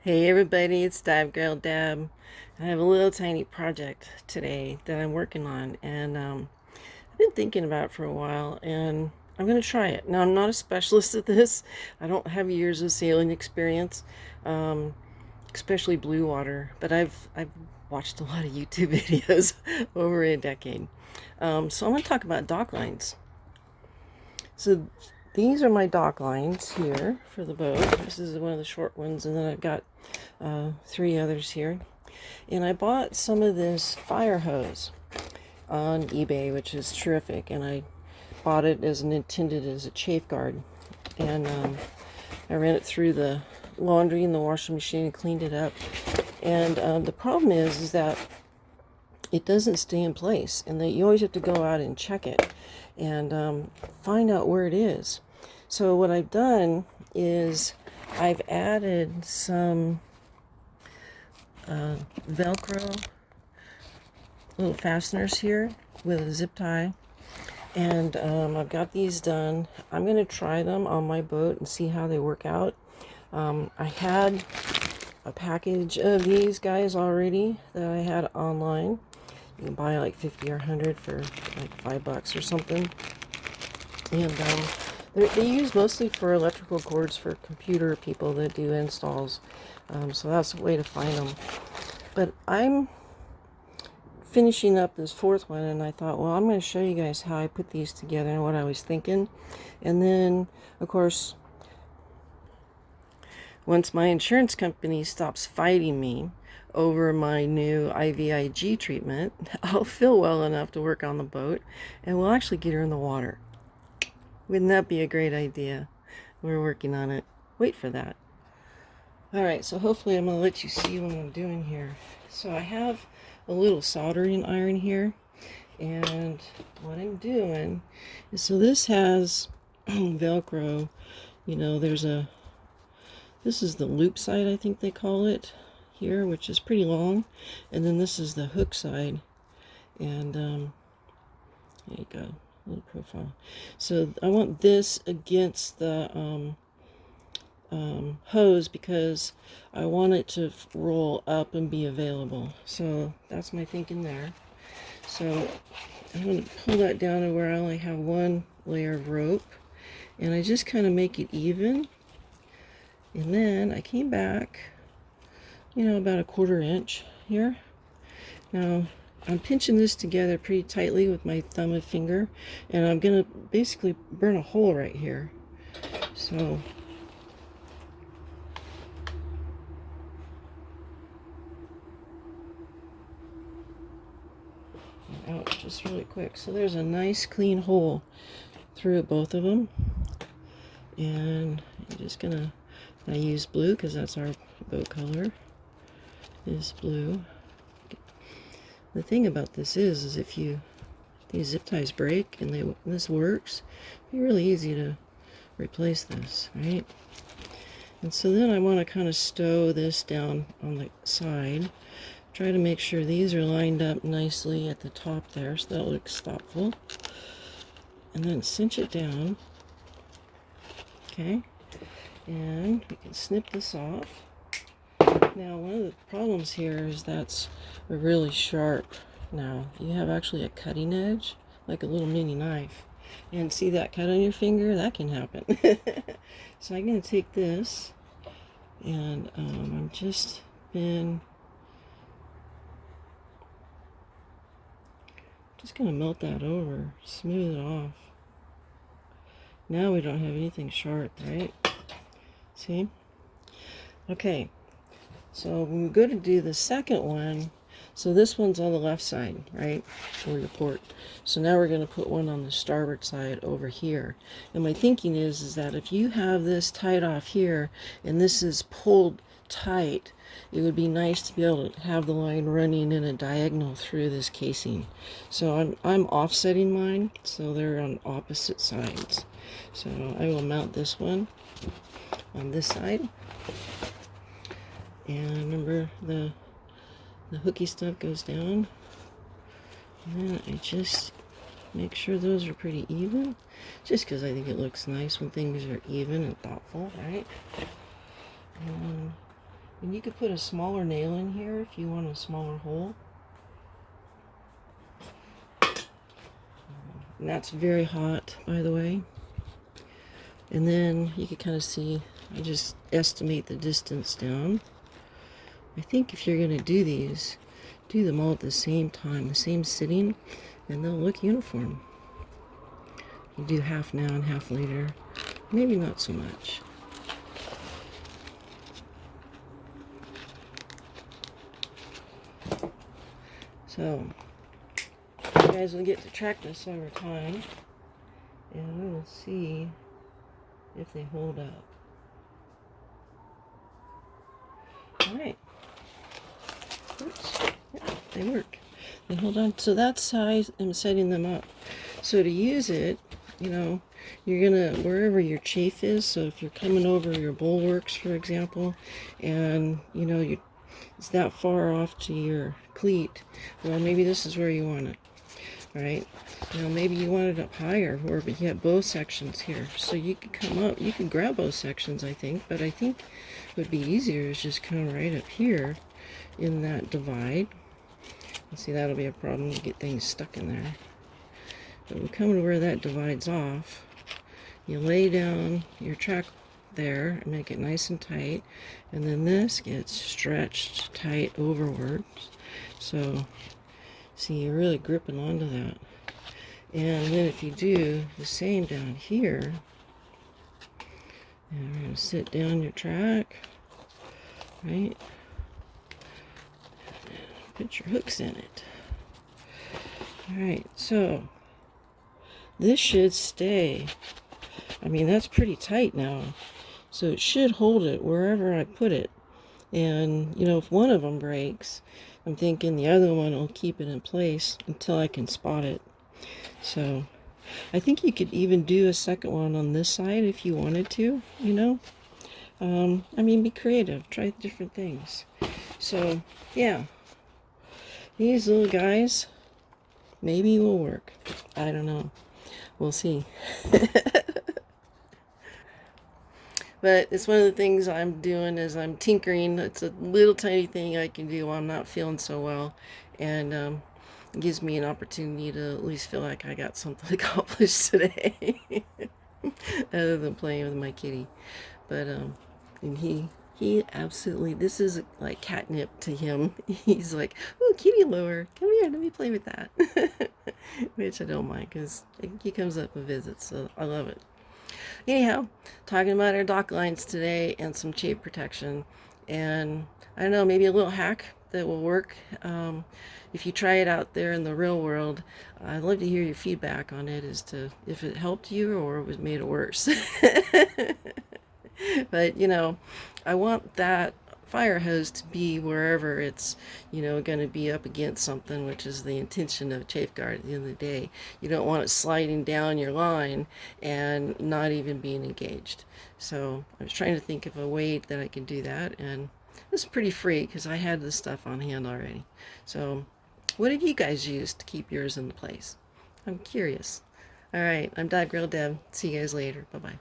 Hey everybody, it's DiveGirl Deb. I have a little tiny project today that I'm working on, and I've been thinking about it for a while, and I'm going to try it. Now, I'm not a specialist at this. I don't have years of sailing experience, um, especially blue water, but I've watched a lot of YouTube videos over a decade. So I'm going to talk about dock lines. So these are my dock lines here for the boat. This is one of the short ones, and then I've got three others here. And I bought some of this fire hose on eBay, which is terrific. And I bought it as intended as a chafe guard. And I ran it through the laundry in the washing machine and cleaned it up. And the problem is that it doesn't stay in place, and that you always have to go out and check it and find out where it is. So what I've done is I've added some Velcro little fasteners here with a zip tie, and I've got these done. I'm going to try them on my boat and see how they work out. I had a package of these guys already that I had online. You can buy like 50 or 100 for like $5 or something. And they use mostly for electrical cords for computer people that do installs. So that's a way to find them. But I'm finishing up this fourth one, and I thought, well, I'm going to show you guys how I put these together and what I was thinking. And then, of course, once my insurance company stops fighting me over my new IVIG treatment, I'll feel well enough to work on the boat, and we'll actually get her in the water. Wouldn't that be a great idea? We're working on it. Wait for that. Alright, so hopefully I'm going to let you see what I'm doing here. So I have a little soldering iron here, and what I'm doing is, so this has Velcro. You know, this is the loop side, I think they call it here, which is pretty long, and then this is the hook side, and there you go, little profile. So I want this against the hose because I want it to roll up and be available. So that's my thinking there. So I'm going to pull that down to where I only have one layer of rope, and I just kind of make it even. And then I came back, about a 1/4 inch here. Now I'm pinching this together pretty tightly with my thumb and finger, and I'm gonna basically burn a hole right here. So out just really quick. So there's a nice clean hole through both of them, and I'm just gonna, I use blue because that's our boat color, is blue. The thing about this is if these zip ties break and this works, it'd be really easy to replace this, right? And so then I want to kind of stow this down on the side. Try to make sure these are lined up nicely at the top there, so that looks thoughtful. And then cinch it down. Okay, and we can snip this off. Now, one of the problems here is that's really sharp. Now, you have actually a cutting edge, like a little mini knife. And see that cut on your finger? That can happen. So I'm going to take this, and I'm just going to melt that over, smooth it off. Now we don't have anything sharp, right? See? Okay. So when we go to do the second one, so this one's on the left side, right, for your port. So now we're going to put one on the starboard side over here. And my thinking is that if you have this tied off here and this is pulled tight, it would be nice to be able to have the line running in a diagonal through this casing. So I'm offsetting mine, so they're on opposite sides. So I will mount this one on this side. And remember, the hooky stuff goes down. And then I just make sure those are pretty even. Just because I think it looks nice when things are even and thoughtful, right? And And you could put a smaller nail in here if you want a smaller hole. And that's very hot, by the way. And then you can kind of see, I just estimate the distance down. I think if you're going to do these, do them all at the same time, the same sitting, and they'll look uniform. You do half now and half later. Maybe not so much. So, you guys will get to track this over time, and we will see if they hold up. Alright. Oops. Yeah, they work. They hold on. So that's how I'm setting them up. So to use it, you know, you're gonna, wherever your chafe is, so if you're coming over your bulwarks, for example, and you know it's that far off to your cleat, well, maybe this is where you want it. All right, now maybe you want it up higher, or you have bow sections here, so you could come up, you can grab bow sections, I think, but I think what would be easier is just come right up here in that divide. You see, that'll be a problem to get things stuck in there. But we'll come to where that divides off. You lay down your track there and make it nice and tight, and then this gets stretched tight overwards. So see, you're really gripping onto that. And then if you do the same down here, and we're going to sit down your track, right? Put your hooks in it. Alright, so this should stay. I mean, that's pretty tight now. So it should hold it wherever I put it. And, you know, if one of them breaks, I'm thinking the other one will keep it in place until I can spot it. So I think you could even do a second one on this side if you wanted to, you know. I mean, be creative. Try different things. So, yeah. These little guys maybe will work. I don't know. We'll see. But it's one of the things I'm doing is I'm tinkering. It's a little tiny thing I can do while I'm not feeling so well. And it gives me an opportunity to at least feel like I got something accomplished today. Other than playing with my kitty. But and he absolutely, this is like catnip to him. He's like, oh, kitty lure, come here, let me play with that. Which I don't mind because he comes up and visits, so I love it. Anyhow, talking about our dock lines today and some chafe protection. And I don't know, maybe a little hack that will work. If you try it out there in the real world, I'd love to hear your feedback on it as to if it helped you or it was made it worse. But, you know, I want that fire hose to be wherever it's, you know, going to be up against something, which is the intention of a chafe guard at the end of the day. You don't want it sliding down your line and not even being engaged. So I was trying to think of a way that I could do that, and it's pretty free because I had this stuff on hand already. So what have you guys used to keep yours in place? I'm curious. All right, I'm DiveGirl Deb. See you guys later. Bye-bye.